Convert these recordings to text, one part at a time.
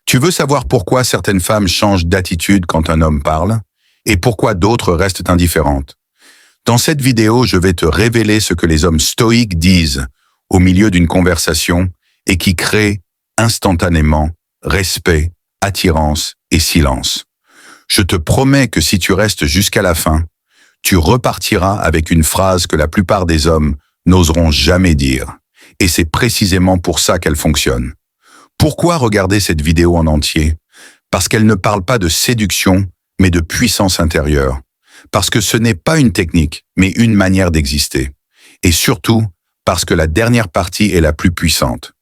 Tu veux savoir pourquoi certaines femmes changent d'attitude quand un homme parle et pourquoi d'autres restent indifférentes. Dans cette vidéo, je vais te révéler ce que les hommes stoïques disent au milieu d'une conversation et qui crée instantanément respect, attirance et silence. Je te promets que si tu restes jusqu'à la fin, tu repartiras avec une phrase que la plupart des hommes n'oseront jamais dire. Et c'est précisément pour ça qu'elle fonctionne. Pourquoi regarder cette vidéo en entier? Parce qu'elle ne parle pas de séduction, mais de puissance intérieure. Parce que ce n'est pas une technique, mais une manière d'exister. Et surtout, parce que la dernière partie est la plus puissante.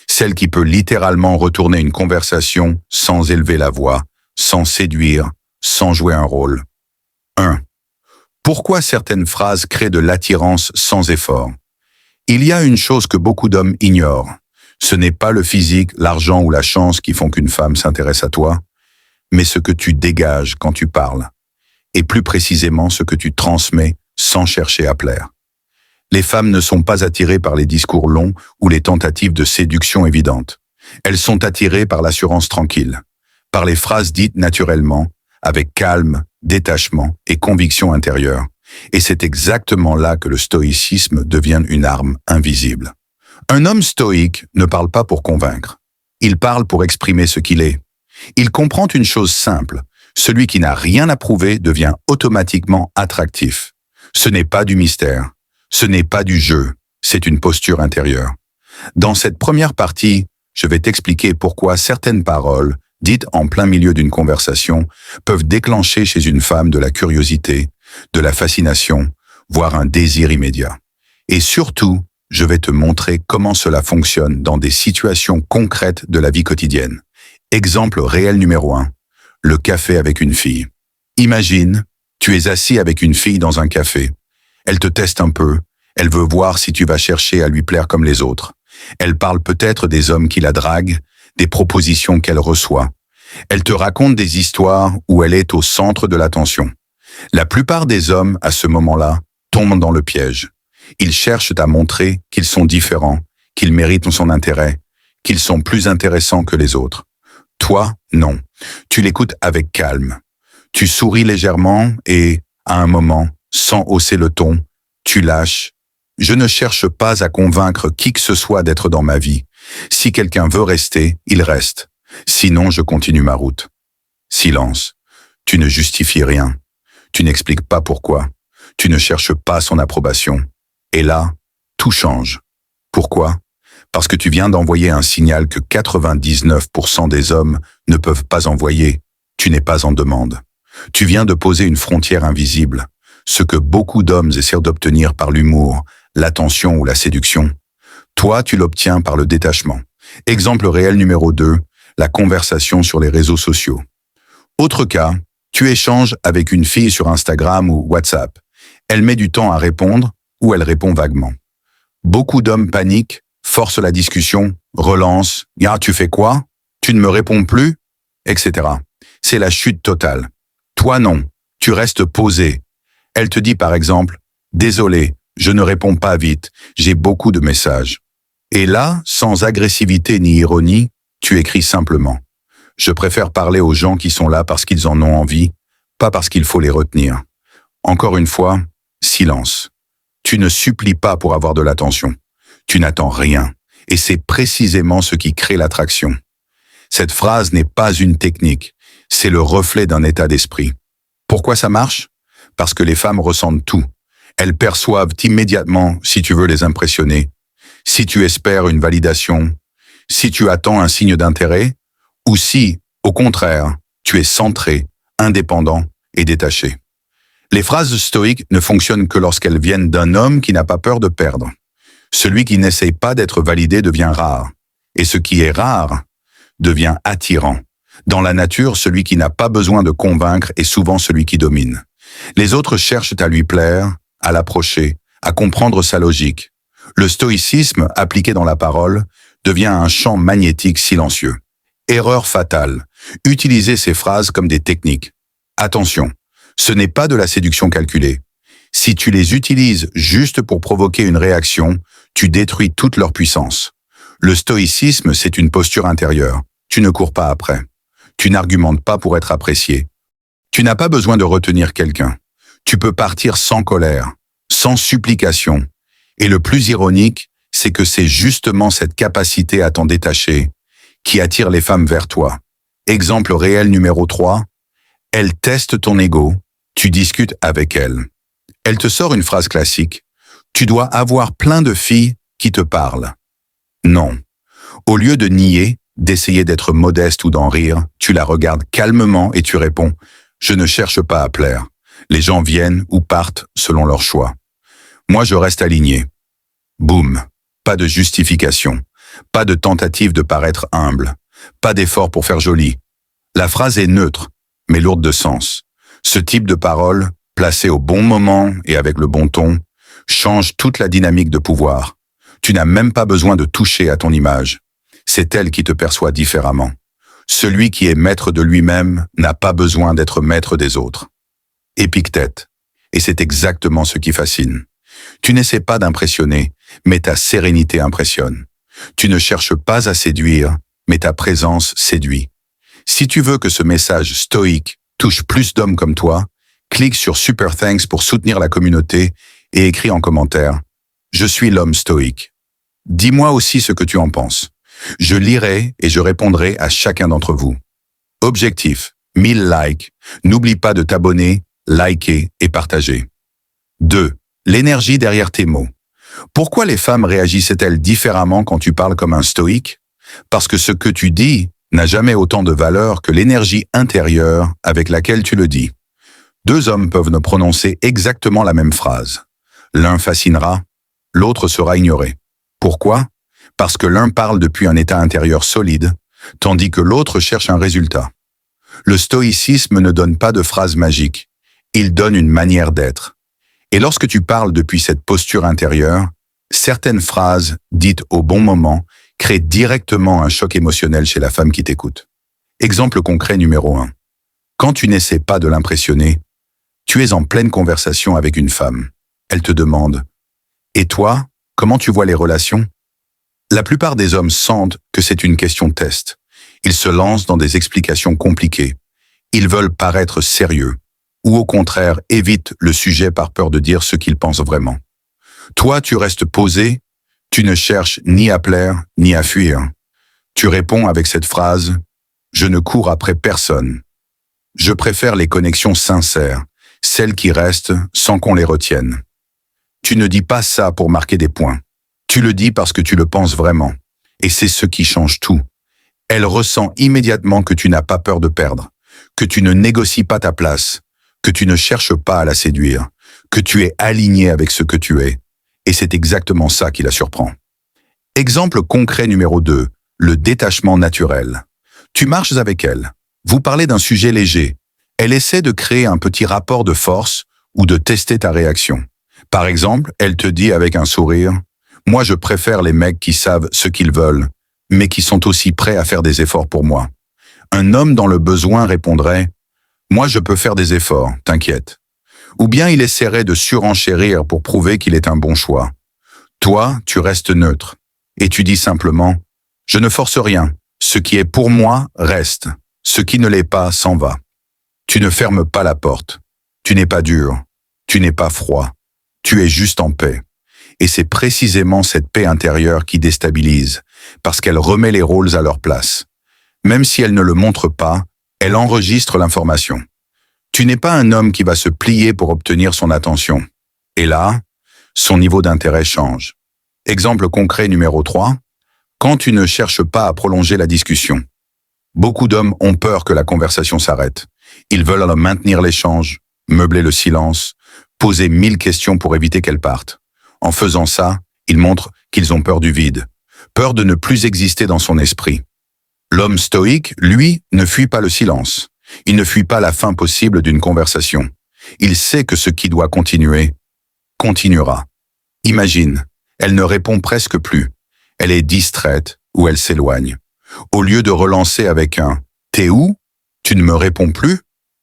Celle qui peut littéralement retourner une conversation sans élever la voix, sans séduire, sans jouer un rôle. 1. Pourquoi certaines phrases créent de l'attirance sans effort? Il y a une chose que beaucoup d'hommes ignorent. Ce n'est pas le physique, l'argent ou la chance qui font qu'une femme s'intéresse à toi, mais ce que tu dégages quand tu parles, et plus précisément ce que tu transmets sans chercher à plaire. Les femmes ne sont pas attirées par les discours longs ou les tentatives de séduction évidentes. Elles sont attirées par l'assurance tranquille, par les phrases dites naturellement, avec calme, détachement et conviction intérieure. Et c'est exactement là que le stoïcisme devient une arme invisible. Un homme stoïque ne parle pas pour convaincre. Il parle pour exprimer ce qu'il est. Il comprend une chose simple. Celui qui n'a rien à prouver devient automatiquement attractif. Ce n'est pas du mystère. Ce n'est pas du jeu. C'est une posture intérieure. Dans cette première partie, je vais t'expliquer pourquoi certaines paroles, dites en plein milieu d'une conversation, peuvent déclencher chez une femme de la curiosité, de la fascination, voire un désir immédiat. Et surtout, je vais te montrer comment cela fonctionne dans des situations concrètes de la vie quotidienne. Exemple réel numéro 1. Le café avec une fille. Imagine, tu es assis avec une fille dans un café. Elle te teste un peu. Elle veut voir si tu vas chercher à lui plaire comme les autres. Elle parle peut-être des hommes qui la draguent, des propositions qu'elle reçoit. Elle te raconte des histoires où elle est au centre de l'attention. La plupart des hommes, à ce moment-là, tombent dans le piège. Ils cherchent à montrer qu'ils sont différents, qu'ils méritent son intérêt, qu'ils sont plus intéressants que les autres. Toi, non. Tu l'écoutes avec calme. Tu souris légèrement et, à un moment, sans hausser le ton, tu lâches. Je ne cherche pas à convaincre qui que ce soit d'être dans ma vie. Si quelqu'un veut rester, il reste. Sinon, je continue ma route. Silence. Tu ne justifies rien. Tu n'expliques pas pourquoi. Tu ne cherches pas son approbation. Et là, tout change. Pourquoi? Parce que tu viens d'envoyer un signal que 99% des hommes ne peuvent pas envoyer. Tu n'es pas en demande. Tu viens de poser une frontière invisible. Ce que beaucoup d'hommes essaient d'obtenir par l'humour, l'attention ou la séduction. Toi, tu l'obtiens par le détachement. Exemple réel numéro 2, la conversation sur les réseaux sociaux. Autre cas, tu échanges avec une fille sur Instagram ou WhatsApp. Elle met du temps à répondre ou elle répond vaguement. Beaucoup d'hommes paniquent, forcent la discussion, relancent « Ah, tu fais quoi? Tu ne me réponds plus ?» etc. C'est la chute totale. Toi non, tu restes posé. Elle te dit par exemple « Désolé, je ne réponds pas vite, j'ai beaucoup de messages. » Et là, sans agressivité ni ironie, tu écris simplement « Je préfère parler aux gens qui sont là parce qu'ils en ont envie, pas parce qu'il faut les retenir. » Encore une fois, silence. Tu ne supplies pas pour avoir de l'attention. Tu n'attends rien. Et c'est précisément ce qui crée l'attraction. Cette phrase n'est pas une technique. C'est le reflet d'un état d'esprit. Pourquoi ça marche? Parce que les femmes ressentent tout. Elles perçoivent immédiatement si tu veux les impressionner, si tu espères une validation, si tu attends un signe d'intérêt, ou si, au contraire, tu es centré, indépendant et détaché. Les phrases stoïques ne fonctionnent que lorsqu'elles viennent d'un homme qui n'a pas peur de perdre. Celui qui n'essaye pas d'être validé devient rare. Et ce qui est rare devient attirant. Dans la nature, celui qui n'a pas besoin de convaincre est souvent celui qui domine. Les autres cherchent à lui plaire, à l'approcher, à comprendre sa logique. Le stoïcisme, appliqué dans la parole, devient un champ magnétique silencieux. Erreur fatale. Utiliser ces phrases comme des techniques. Attention, ce n'est pas de la séduction calculée. Si tu les utilises juste pour provoquer une réaction, tu détruis toute leur puissance. Le stoïcisme, c'est une posture intérieure. Tu ne cours pas après. Tu n'argumentes pas pour être apprécié. Tu n'as pas besoin de retenir quelqu'un. Tu peux partir sans colère, sans supplication. Et le plus ironique, c'est que c'est justement cette capacité à t'en détacher qui attire les femmes vers toi. Exemple réel numéro 3. Elle teste ton ego, tu discutes avec elle. Elle te sort une phrase classique. Tu dois avoir plein de filles qui te parlent. Non. Au lieu de nier, d'essayer d'être modeste ou d'en rire, tu la regardes calmement et tu réponds « Je ne cherche pas à plaire. Les gens viennent ou partent selon leur choix. Moi, je reste aligné. » Boum. Pas de justification. Pas de tentative de paraître humble. Pas d'effort pour faire joli. La phrase est neutre, mais lourde de sens. Ce type de parole, placée au bon moment et avec le bon ton, change toute la dynamique de pouvoir. Tu n'as même pas besoin de toucher à ton image. C'est elle qui te perçoit différemment. Celui qui est maître de lui-même n'a pas besoin d'être maître des autres. Épictète. Et c'est exactement ce qui fascine. Tu n'essaies pas d'impressionner, mais ta sérénité impressionne. Tu ne cherches pas à séduire, mais ta présence séduit. Si tu veux que ce message stoïque touche plus d'hommes comme toi, clique sur Super Thanks pour soutenir la communauté et écris en commentaire « Je suis l'homme stoïque ». Dis-moi aussi ce que tu en penses. Je lirai et je répondrai à chacun d'entre vous. Objectif, 1000 likes. N'oublie pas de t'abonner, liker et partager. 2. L'énergie derrière tes mots. Pourquoi les femmes réagissaient-elles différemment quand tu parles comme un stoïque? Parce que ce que tu dis n'a jamais autant de valeur que l'énergie intérieure avec laquelle tu le dis. 2 hommes peuvent ne prononcer exactement la même phrase. L'un fascinera, l'autre sera ignoré. Pourquoi? Parce que l'un parle depuis un état intérieur solide, tandis que l'autre cherche un résultat. Le stoïcisme ne donne pas de phrases magiques, il donne une manière d'être. Et lorsque tu parles depuis cette posture intérieure, certaines phrases dites au bon moment créent directement un choc émotionnel chez la femme qui t'écoute. Exemple concret numéro 1. Quand tu n'essaies pas de l'impressionner, tu es en pleine conversation avec une femme. Elle te demande « Et toi, comment tu vois les relations ?» La plupart des hommes sentent que c'est une question test. Ils se lancent dans des explications compliquées. Ils veulent paraître sérieux. Ou au contraire, évitent le sujet par peur de dire ce qu'ils pensent vraiment. Toi, tu restes posé, tu ne cherches ni à plaire, ni à fuir. Tu réponds avec cette phrase « Je ne cours après personne. Je préfère les connexions sincères, celles qui restent sans qu'on les retienne. » Tu ne dis pas ça pour marquer des points. Tu le dis parce que tu le penses vraiment. Et c'est ce qui change tout. Elle ressent immédiatement que tu n'as pas peur de perdre, que tu ne négocies pas ta place, que tu ne cherches pas à la séduire, que tu es aligné avec ce que tu es. Et c'est exactement ça qui la surprend. Exemple concret numéro 2, le détachement naturel. Tu marches avec elle. Vous parlez d'un sujet léger. Elle essaie de créer un petit rapport de force ou de tester ta réaction. Par exemple, elle te dit avec un sourire « Moi, je préfère les mecs qui savent ce qu'ils veulent, mais qui sont aussi prêts à faire des efforts pour moi. » Un homme dans le besoin répondrait « Moi, je peux faire des efforts, t'inquiète. » Ou bien il essaierait de surenchérir pour prouver qu'il est un bon choix. Toi, tu restes neutre et tu dis simplement « Je ne force rien. Ce qui est pour moi reste. Ce qui ne l'est pas s'en va. » Tu ne fermes pas la porte. Tu n'es pas dur. Tu n'es pas froid. Tu es juste en paix. Et c'est précisément cette paix intérieure qui déstabilise, parce qu'elle remet les rôles à leur place. Même si elle ne le montre pas, elle enregistre l'information. Tu n'es pas un homme qui va se plier pour obtenir son attention. Et là, son niveau d'intérêt change. Exemple concret numéro 3. Quand tu ne cherches pas à prolonger la discussion. Beaucoup d'hommes ont peur que la conversation s'arrête. Ils veulent alors maintenir l'échange, meubler le silence, poser 1000 questions pour éviter qu'elle parte. En faisant ça, ils montrent qu'ils ont peur du vide, peur de ne plus exister dans son esprit. L'homme stoïque, lui, ne fuit pas le silence. Il ne fuit pas la fin possible d'une conversation. Il sait que ce qui doit continuer, continuera. Imagine, elle ne répond presque plus. Elle est distraite ou elle s'éloigne. Au lieu de relancer avec un « T'es où? Tu ne me réponds plus ?»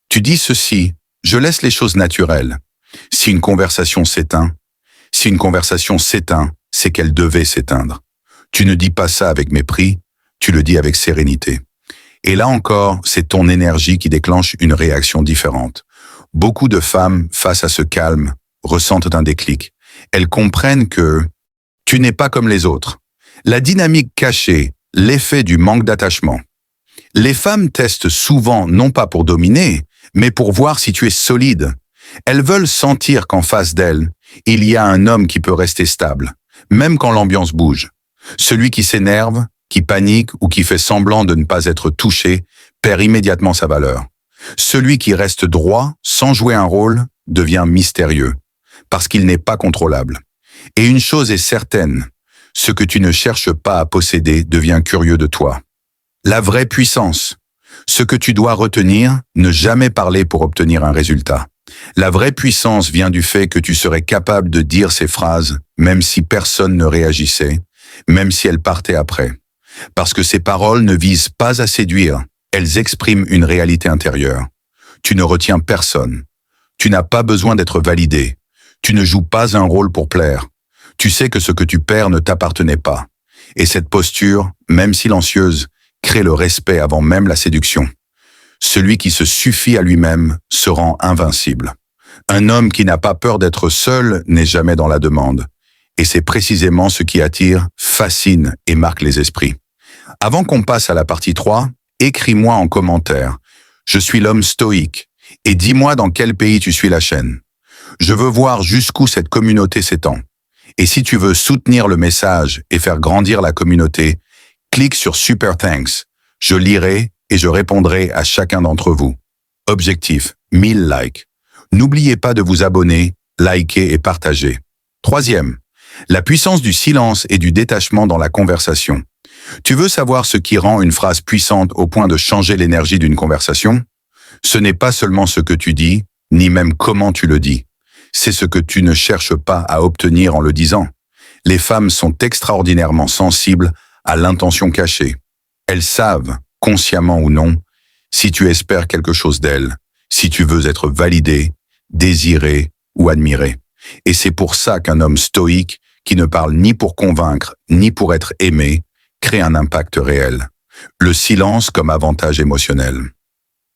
Tu dis ceci, je laisse les choses naturelles. Si une conversation s'éteint, c'est qu'elle devait s'éteindre. Tu ne dis pas ça avec mépris, tu le dis avec sérénité. Et là encore, c'est ton énergie qui déclenche une réaction différente. Beaucoup de femmes, face à ce calme, ressentent un déclic. Elles comprennent que tu n'es pas comme les autres. La dynamique cachée, l'effet du manque d'attachement. Les femmes testent souvent non pas pour dominer, mais pour voir si tu es solide. Elles veulent sentir qu'en face d'elles, il y a un homme qui peut rester stable, même quand l'ambiance bouge. Celui qui s'énerve, qui panique ou qui fait semblant de ne pas être touché, perd immédiatement sa valeur. Celui qui reste droit, sans jouer un rôle, devient mystérieux, parce qu'il n'est pas contrôlable. Et une chose est certaine, ce que tu ne cherches pas à posséder devient curieux de toi. La vraie puissance. Ce que tu dois retenir, ne jamais parler pour obtenir un résultat. La vraie puissance vient du fait que tu serais capable de dire ces phrases, même si personne ne réagissait, même si elles partaient après. Parce que ces paroles ne visent pas à séduire, elles expriment une réalité intérieure. Tu ne retiens personne. Tu n'as pas besoin d'être validé. Tu ne joues pas un rôle pour plaire. Tu sais que ce que tu perds ne t'appartenait pas. Et cette posture, même silencieuse, crée le respect avant même la séduction. Celui qui se suffit à lui-même se rend invincible. Un homme qui n'a pas peur d'être seul n'est jamais dans la demande. Et c'est précisément ce qui attire, fascine et marque les esprits. Avant qu'on passe à la partie 3, écris-moi en commentaire. Je suis l'homme stoïque. Et dis-moi dans quel pays tu suis la chaîne. Je veux voir jusqu'où cette communauté s'étend. Et si tu veux soutenir le message et faire grandir la communauté, clique sur Super Thanks. Je lirai et je répondrai à chacun d'entre vous. Objectif, 1000 likes. N'oubliez pas de vous abonner, liker et partager. Troisième, la puissance du silence et du détachement dans la conversation. Tu veux savoir ce qui rend une phrase puissante au point de changer l'énergie d'une conversation? Ce n'est pas seulement ce que tu dis, ni même comment tu le dis. C'est ce que tu ne cherches pas à obtenir en le disant. Les femmes sont extraordinairement sensibles à l'intention cachée. Elles savent, consciemment ou non, si tu espères quelque chose d'elles, si tu veux être validé, désiré ou admiré. Et c'est pour ça qu'un homme stoïque, qui ne parle ni pour convaincre, ni pour être aimé, crée un impact réel. Le silence comme avantage émotionnel.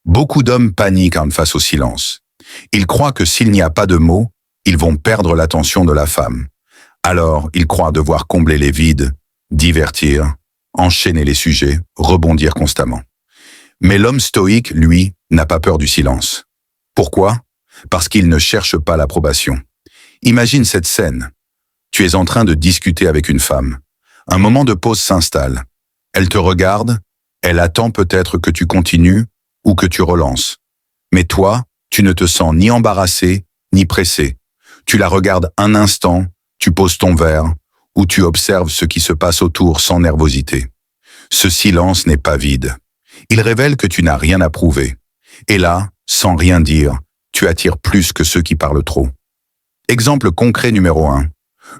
Beaucoup d'hommes paniquent face au silence. Ils croient que s'il n'y a pas de mots, ils vont perdre l'attention de la femme. Alors, ils croient devoir combler les vides, divertir, enchaîner les sujets, rebondir constamment. Mais l'homme stoïque, lui, n'a pas peur du silence. Pourquoi? Parce qu'il ne cherche pas l'approbation. Imagine cette scène. Tu es en train de discuter avec une femme. Un moment de pause s'installe. Elle te regarde, elle attend peut-être que tu continues ou que tu relances. Mais toi, tu ne te sens ni embarrassé, ni pressé. Tu la regardes un instant, tu poses ton verre, ou tu observes ce qui se passe autour sans nervosité. Ce silence n'est pas vide. Il révèle que tu n'as rien à prouver. Et là, sans rien dire, tu attires plus que ceux qui parlent trop. Exemple concret numéro 1.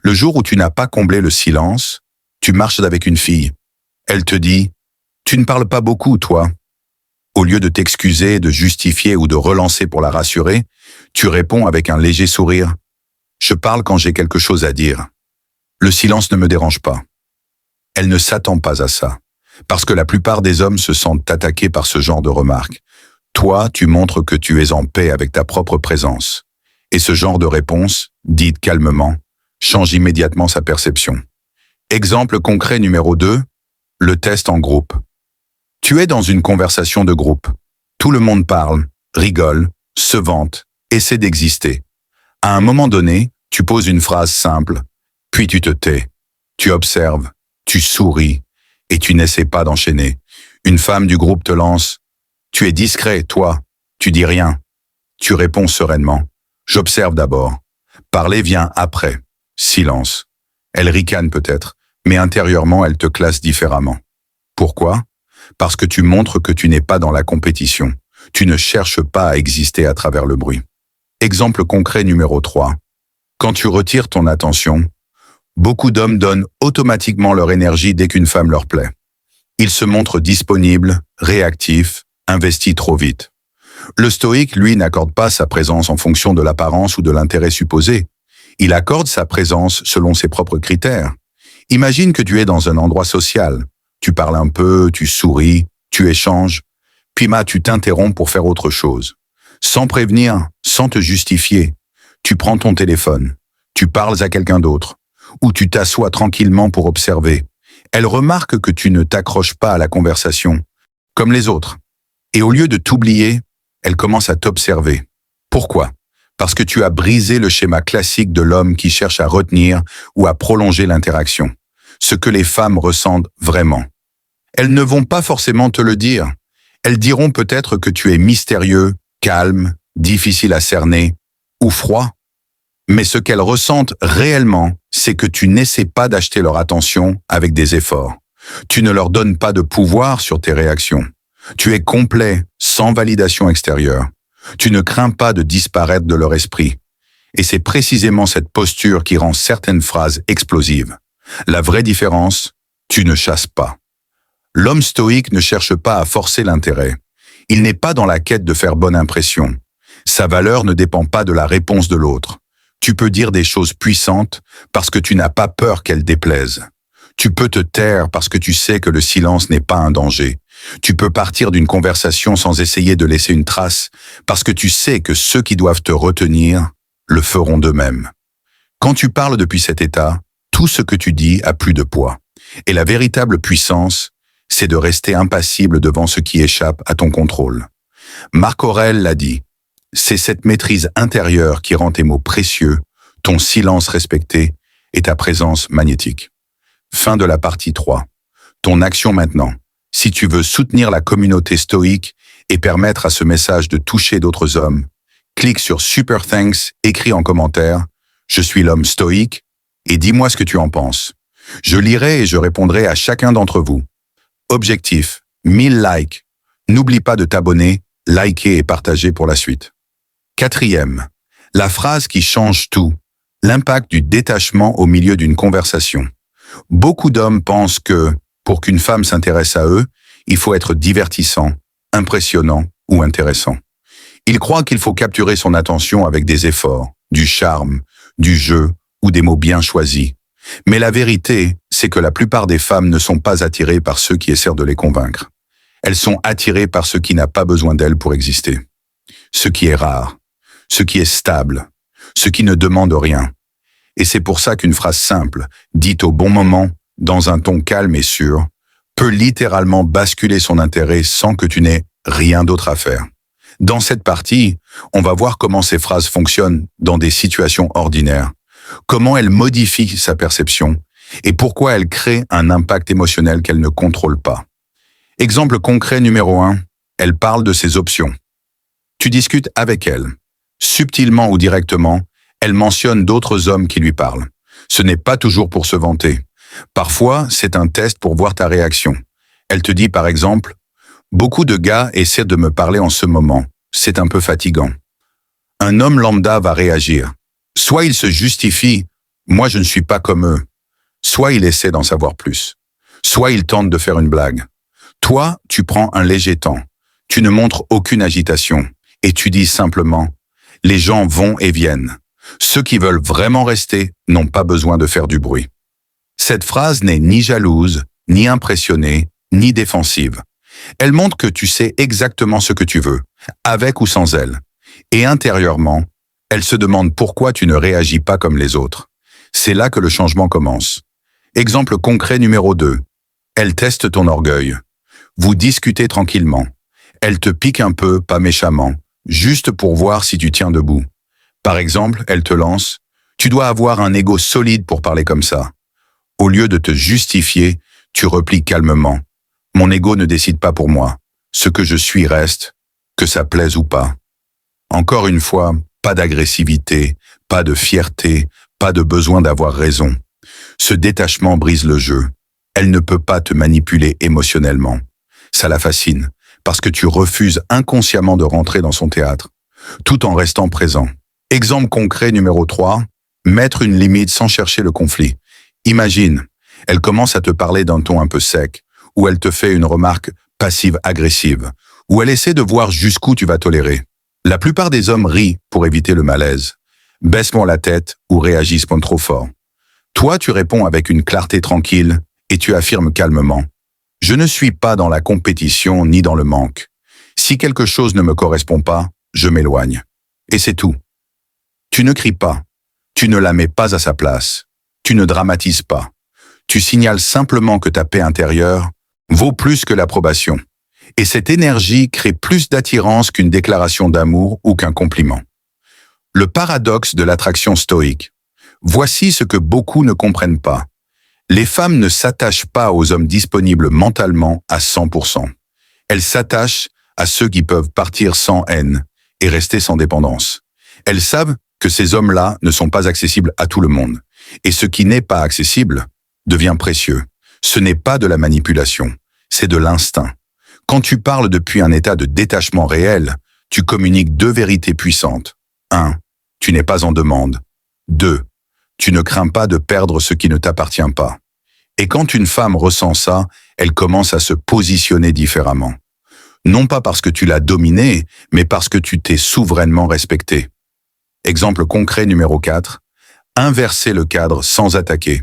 Le jour où tu n'as pas comblé le silence, tu marches avec une fille. Elle te dit « Tu ne parles pas beaucoup, toi ». Au lieu de t'excuser, de justifier ou de relancer pour la rassurer, tu réponds avec un léger sourire « Je parle quand j'ai quelque chose à dire. Le silence ne me dérange pas. » Elle ne s'attend pas à ça, parce que la plupart des hommes se sentent attaqués par ce genre de remarques. Toi, tu montres que tu es en paix avec ta propre présence. Et ce genre de réponse, dite calmement, change immédiatement sa perception. Exemple concret numéro 2, le test en groupe. Tu es dans une conversation de groupe. Tout le monde parle, rigole, se vante, essaie d'exister. À un moment donné, tu poses une phrase simple, puis tu te tais. Tu observes, tu souris, et tu n'essaies pas d'enchaîner. Une femme du groupe te lance « Tu es discret, toi, tu dis rien ». Tu réponds sereinement « J'observe d'abord ». Parler vient après. Silence. Elle ricane peut-être, mais intérieurement, elle te classe différemment. Pourquoi? Parce que tu montres que tu n'es pas dans la compétition. Tu ne cherches pas à exister à travers le bruit. Exemple concret numéro 3. Quand tu retires ton attention, beaucoup d'hommes donnent automatiquement leur énergie dès qu'une femme leur plaît. Ils se montrent disponibles, réactifs, investis trop vite. Le stoïque, lui, n'accorde pas sa présence en fonction de l'apparence ou de l'intérêt supposé. Il accorde sa présence selon ses propres critères. Imagine que tu es dans un endroit social. Tu parles un peu, tu souris, tu échanges, puis tu t'interromps pour faire autre chose. Sans prévenir, sans te justifier, tu prends ton téléphone, tu parles à quelqu'un d'autre, ou tu t'assois tranquillement pour observer. Elle remarque que tu ne t'accroches pas à la conversation, comme les autres. Et au lieu de t'oublier, elle commence à t'observer. Pourquoi? Parce que tu as brisé le schéma classique de l'homme qui cherche à retenir ou à prolonger l'interaction. Ce que les femmes ressentent vraiment. Elles ne vont pas forcément te le dire. Elles diront peut-être que tu es mystérieux, calme, difficile à cerner ou froid. Mais ce qu'elles ressentent réellement, c'est que tu n'essaies pas d'acheter leur attention avec des efforts. Tu ne leur donnes pas de pouvoir sur tes réactions. Tu es complet, sans validation extérieure. Tu ne crains pas de disparaître de leur esprit. Et c'est précisément cette posture qui rend certaines phrases explosives. La vraie différence, tu ne chasses pas. L'homme stoïque ne cherche pas à forcer l'intérêt. Il n'est pas dans la quête de faire bonne impression. Sa valeur ne dépend pas de la réponse de l'autre. Tu peux dire des choses puissantes parce que tu n'as pas peur qu'elles déplaisent. Tu peux te taire parce que tu sais que le silence n'est pas un danger. Tu peux partir d'une conversation sans essayer de laisser une trace parce que tu sais que ceux qui doivent te retenir le feront d'eux-mêmes. Quand tu parles depuis cet état, tout ce que tu dis a plus de poids. Et la véritable puissance, c'est de rester impassible devant ce qui échappe à ton contrôle. Marc Aurèle l'a dit, c'est cette maîtrise intérieure qui rend tes mots précieux, ton silence respecté et ta présence magnétique. Fin de la partie 3. Ton action maintenant. Si tu veux soutenir la communauté stoïque et permettre à ce message de toucher d'autres hommes, clique sur Super Thanks, écris en commentaire « Je suis l'homme stoïque » et dis-moi ce que tu en penses. Je lirai et je répondrai à chacun d'entre vous. Objectif, 1000 likes. N'oublie pas de t'abonner, liker et partager pour la suite. 4e, la phrase qui change tout, l'impact du détachement au milieu d'une conversation. Beaucoup d'hommes pensent que, pour qu'une femme s'intéresse à eux, il faut être divertissant, impressionnant ou intéressant. Ils croient qu'il faut capturer son attention avec des efforts, du charme, du jeu ou des mots bien choisis. Mais la vérité, c'est que la plupart des femmes ne sont pas attirées par ceux qui essaient de les convaincre. Elles sont attirées par ce qui n'a pas besoin d'elles pour exister. Ce qui est rare, ce qui est stable, ce qui ne demande rien. Et c'est pour ça qu'une phrase simple, dite au bon moment, dans un ton calme et sûr, peut littéralement basculer son intérêt sans que tu n'aies rien d'autre à faire. Dans cette partie, on va voir comment ces phrases fonctionnent dans des situations ordinaires, comment elles modifient sa perception et pourquoi elles créent un impact émotionnel qu'elle ne contrôle pas. Exemple concret numéro 1, elle parle de ses options. Tu discutes avec elle. Subtilement ou directement, elle mentionne d'autres hommes qui lui parlent. Ce n'est pas toujours pour se vanter. Parfois, c'est un test pour voir ta réaction. Elle te dit par exemple « Beaucoup de gars essaient de me parler en ce moment. C'est un peu fatigant. » Un homme lambda va réagir. Soit il se justifie « Moi je ne suis pas comme eux », soit il essaie d'en savoir plus. Soit il tente de faire une blague. Toi, tu prends un léger temps. Tu ne montres aucune agitation. Et tu dis simplement « Les gens vont et viennent. Ceux qui veulent vraiment rester n'ont pas besoin de faire du bruit. » Cette phrase n'est ni jalouse, ni impressionnée, ni défensive. Elle montre que tu sais exactement ce que tu veux, avec ou sans elle. Et intérieurement, elle se demande pourquoi tu ne réagis pas comme les autres. C'est là que le changement commence. Exemple concret numéro 2. Elle teste ton orgueil. Vous discutez tranquillement. Elle te pique un peu, pas méchamment, juste pour voir si tu tiens debout. Par exemple, elle te lance « Tu dois avoir un ego solide pour parler comme ça. » Au lieu de te justifier, tu replies calmement. « Mon ego ne décide pas pour moi. Ce que je suis reste, que ça plaise ou pas. » Encore une fois, pas d'agressivité, pas de fierté, pas de besoin d'avoir raison. Ce détachement brise le jeu. Elle ne peut pas te manipuler émotionnellement. Ça la fascine, parce que tu refuses inconsciemment de rentrer dans son théâtre, tout en restant présent. Exemple concret numéro 3, mettre une limite sans chercher le conflit. Imagine, elle commence à te parler d'un ton un peu sec, ou elle te fait une remarque passive-agressive, ou elle essaie de voir jusqu'où tu vas tolérer. La plupart des hommes rient pour éviter le malaise, baissent la tête ou réagissent pas trop fort. Toi, tu réponds avec une clarté tranquille et tu affirmes calmement « Je ne suis pas dans la compétition ni dans le manque. Si quelque chose ne me correspond pas, je m'éloigne. Et c'est tout. Tu ne cries pas. Tu ne la mets pas à sa place. Tu ne dramatises pas. Tu signales simplement que ta paix intérieure vaut plus que l'approbation. Et cette énergie crée plus d'attirance qu'une déclaration d'amour ou qu'un compliment. Le paradoxe de l'attraction stoïque. Voici ce que beaucoup ne comprennent pas. Les femmes ne s'attachent pas aux hommes disponibles mentalement à 100%. Elles s'attachent à ceux qui peuvent partir sans haine et rester sans dépendance. Elles savent que ces hommes-là ne sont pas accessibles à tout le monde. Et ce qui n'est pas accessible devient précieux. Ce n'est pas de la manipulation, c'est de l'instinct. Quand tu parles depuis un état de détachement réel, tu communiques deux vérités puissantes. 1. Tu n'es pas en demande. 2. Tu ne crains pas de perdre ce qui ne t'appartient pas. Et quand une femme ressent ça, elle commence à se positionner différemment. Non pas parce que tu l'as dominée, mais parce que tu t'es souverainement respecté. Exemple concret numéro 4. Inverser le cadre sans attaquer.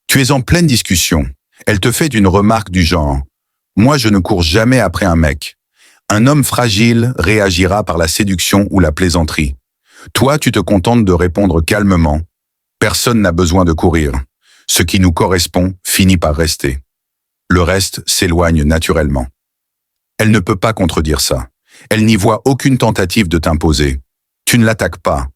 Tu es en pleine discussion. Elle te fait une remarque du genre « Moi, je ne cours jamais après un mec. » Un homme fragile réagira par la séduction ou la plaisanterie. Toi, tu te contentes de répondre calmement. Personne n'a besoin de courir. Ce qui nous correspond finit par rester. Le reste s'éloigne naturellement. Elle ne peut pas contredire ça. Elle n'y voit aucune tentative de t'imposer. Tu ne l'attaques pas.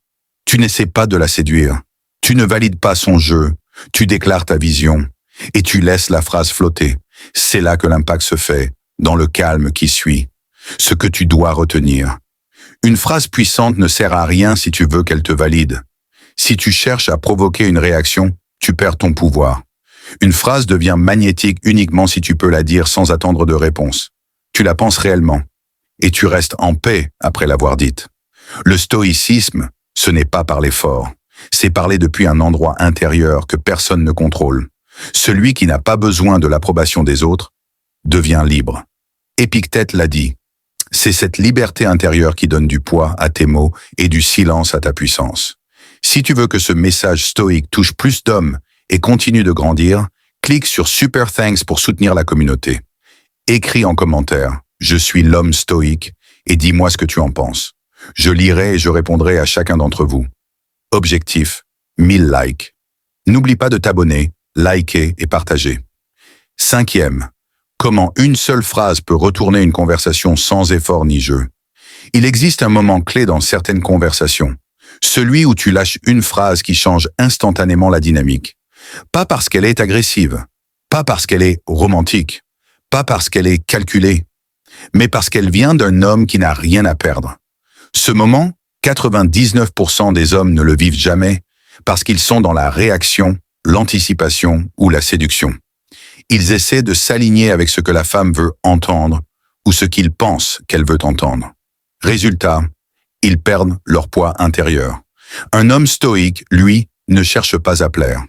Tu n'essaies pas de la séduire. Tu ne valides pas son jeu. Tu déclares ta vision. Et tu laisses la phrase flotter. C'est là que l'impact se fait, dans le calme qui suit. Ce que tu dois retenir. Une phrase puissante ne sert à rien si tu veux qu'elle te valide. Si tu cherches à provoquer une réaction, tu perds ton pouvoir. Une phrase devient magnétique uniquement si tu peux la dire sans attendre de réponse. Tu la penses réellement. Et tu restes en paix après l'avoir dite. Le stoïcisme, ce n'est pas parler fort. C'est parler depuis un endroit intérieur que personne ne contrôle. Celui qui n'a pas besoin de l'approbation des autres devient libre. Épictète l'a dit. C'est cette liberté intérieure qui donne du poids à tes mots et du silence à ta puissance. Si tu veux que ce message stoïque touche plus d'hommes et continue de grandir, clique sur Super Thanks pour soutenir la communauté. Écris en commentaire « Je suis l'homme stoïque » et dis-moi ce que tu en penses. Je lirai et je répondrai à chacun d'entre vous. Objectif, 1000 likes. N'oublie pas de t'abonner, liker et partager. 5e. Comment une seule phrase peut retourner une conversation sans effort ni jeu. Il existe un moment clé dans certaines conversations. Celui où tu lâches une phrase qui change instantanément la dynamique. Pas parce qu'elle est agressive, pas parce qu'elle est romantique, pas parce qu'elle est calculée, mais parce qu'elle vient d'un homme qui n'a rien à perdre. Ce moment, 99% des hommes ne le vivent jamais parce qu'ils sont dans la réaction, l'anticipation ou la séduction. Ils essaient de s'aligner avec ce que la femme veut entendre ou ce qu'ils pensent qu'elle veut entendre. Résultat, ils perdent leur poids intérieur. Un homme stoïque, lui, ne cherche pas à plaire.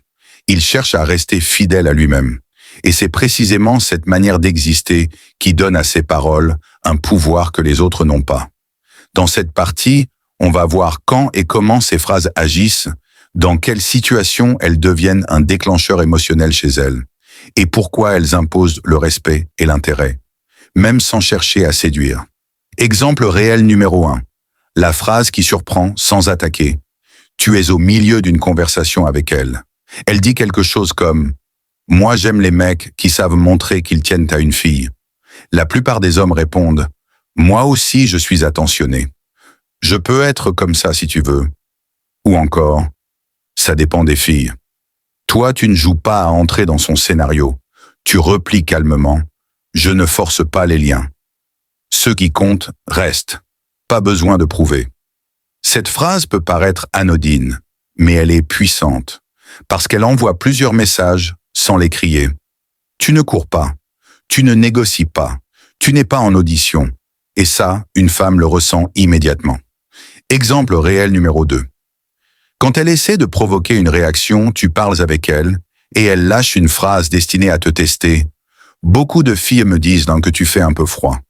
Il cherche à rester fidèle à lui-même. Et c'est précisément cette manière d'exister qui donne à ses paroles un pouvoir que les autres n'ont pas. Dans cette partie, on va voir quand et comment ces phrases agissent, dans quelles situations elles deviennent un déclencheur émotionnel chez elles, et pourquoi elles imposent le respect et l'intérêt, même sans chercher à séduire. Exemple réel numéro 1. La phrase qui surprend sans attaquer. Tu es au milieu d'une conversation avec elle. Elle dit quelque chose comme « Moi j'aime les mecs qui savent montrer qu'ils tiennent à une fille ». La plupart des hommes répondent « Moi aussi je suis attentionné. Je peux être comme ça si tu veux. » Ou encore « Ça dépend des filles. » Toi tu ne joues pas à entrer dans son scénario. Tu replies calmement « Je ne force pas les liens. » Ceux qui comptent restent. Pas besoin de prouver. Cette phrase peut paraître anodine, mais elle est puissante, parce qu'elle envoie plusieurs messages sans les crier. Tu ne cours pas, tu ne négocies pas, tu n'es pas en audition, et ça, une femme le ressent immédiatement. Exemple réel numéro 2. Quand elle essaie de provoquer une réaction, tu parles avec elle, et elle lâche une phrase destinée à te tester. Beaucoup de filles me disent que tu fais un peu froid.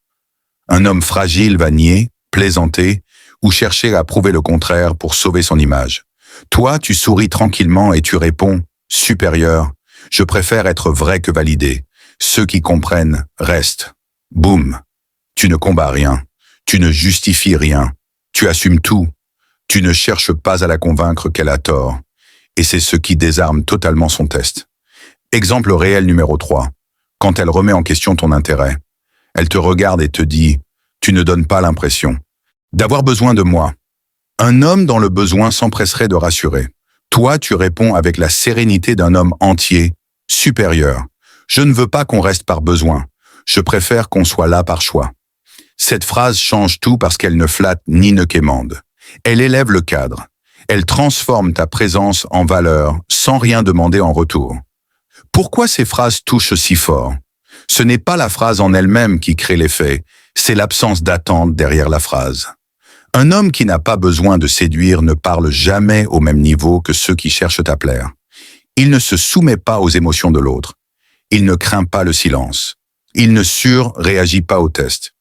Un homme fragile va nier, plaisanter ou chercher à prouver le contraire pour sauver son image. Toi, tu souris tranquillement et tu réponds « Supérieur, je préfère être vrai que validé. Ceux qui comprennent restent. Boum. Tu ne combats rien. Tu ne justifies rien. Tu assumes tout. Tu ne cherches pas à la convaincre qu'elle a tort. Et c'est ce qui désarme totalement son test. Exemple réel numéro 3. Quand elle remet en question ton intérêt, elle te regarde et te dit « Tu ne donnes pas l'impression d'avoir besoin de moi ». Un homme dans le besoin s'empresserait de rassurer. Toi, tu réponds avec la sérénité d'un homme entier, supérieur. Je ne veux pas qu'on reste par besoin. Je préfère qu'on soit là par choix. Cette phrase change tout parce qu'elle ne flatte ni ne quémande. Elle élève le cadre. Elle transforme ta présence en valeur sans rien demander en retour. Pourquoi ces phrases touchent si fort? Ce n'est pas la phrase en elle-même qui crée l'effet, c'est l'absence d'attente derrière la phrase. Un homme qui n'a pas besoin de séduire ne parle jamais au même niveau que ceux qui cherchent à plaire. Il ne se soumet pas aux émotions de l'autre. Il ne craint pas le silence. Il ne surréagit pas au test.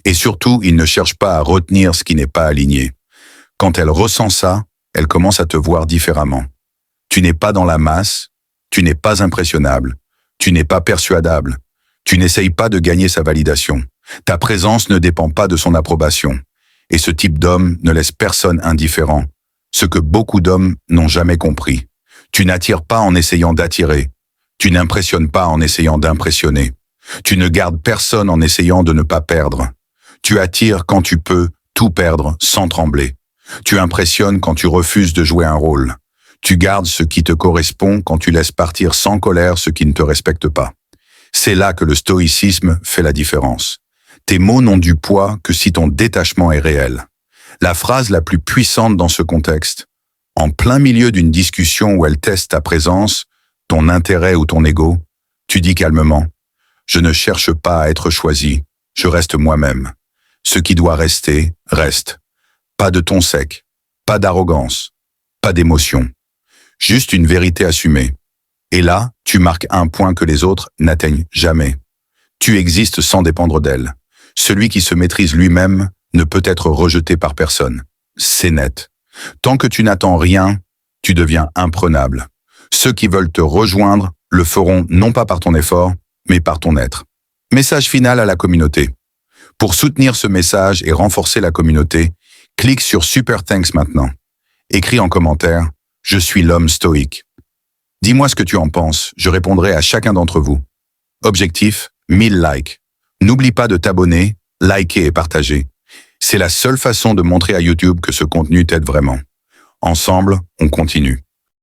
Et surtout, il ne cherche pas à retenir ce qui n'est pas aligné. Quand elle ressent ça, elle commence à te voir différemment. Tu n'es pas dans la masse, tu n'es pas impressionnable, tu n'es pas persuadable, tu n'essayes pas de gagner sa validation. Ta présence ne dépend pas de son approbation. Et ce type d'homme ne laisse personne indifférent, ce que beaucoup d'hommes n'ont jamais compris. Tu n'attires pas en essayant d'attirer, tu n'impressionnes pas en essayant d'impressionner, tu ne gardes personne en essayant de ne pas perdre. Tu attires quand tu peux tout perdre sans trembler. Tu impressionnes quand tu refuses de jouer un rôle. Tu gardes ce qui te correspond quand tu laisses partir sans colère ce qui ne te respecte pas. C'est là que le stoïcisme fait la différence. Tes mots n'ont du poids que si ton détachement est réel. La phrase la plus puissante dans ce contexte, en plein milieu d'une discussion où elle teste ta présence, ton intérêt ou ton ego, tu dis calmement « Je ne cherche pas à être choisi, je reste moi-même. Ce qui doit rester, reste. Pas de ton sec, pas d'arrogance, pas d'émotion. Juste une vérité assumée. Et là, tu marques un point que les autres n'atteignent jamais. Tu existes sans dépendre d'elle. Celui qui se maîtrise lui-même ne peut être rejeté par personne. C'est net. Tant que tu n'attends rien, tu deviens imprenable. Ceux qui veulent te rejoindre le feront non pas par ton effort, mais par ton être. Message final à la communauté. Pour soutenir ce message et renforcer la communauté, clique sur Super Thanks maintenant. Écris en commentaire « Je suis l'homme stoïque ». Dis-moi ce que tu en penses, je répondrai à chacun d'entre vous. Objectif, 1000 likes. N'oublie pas de t'abonner, liker et partager. C'est la seule façon de montrer à YouTube que ce contenu t'aide vraiment. Ensemble, on continue.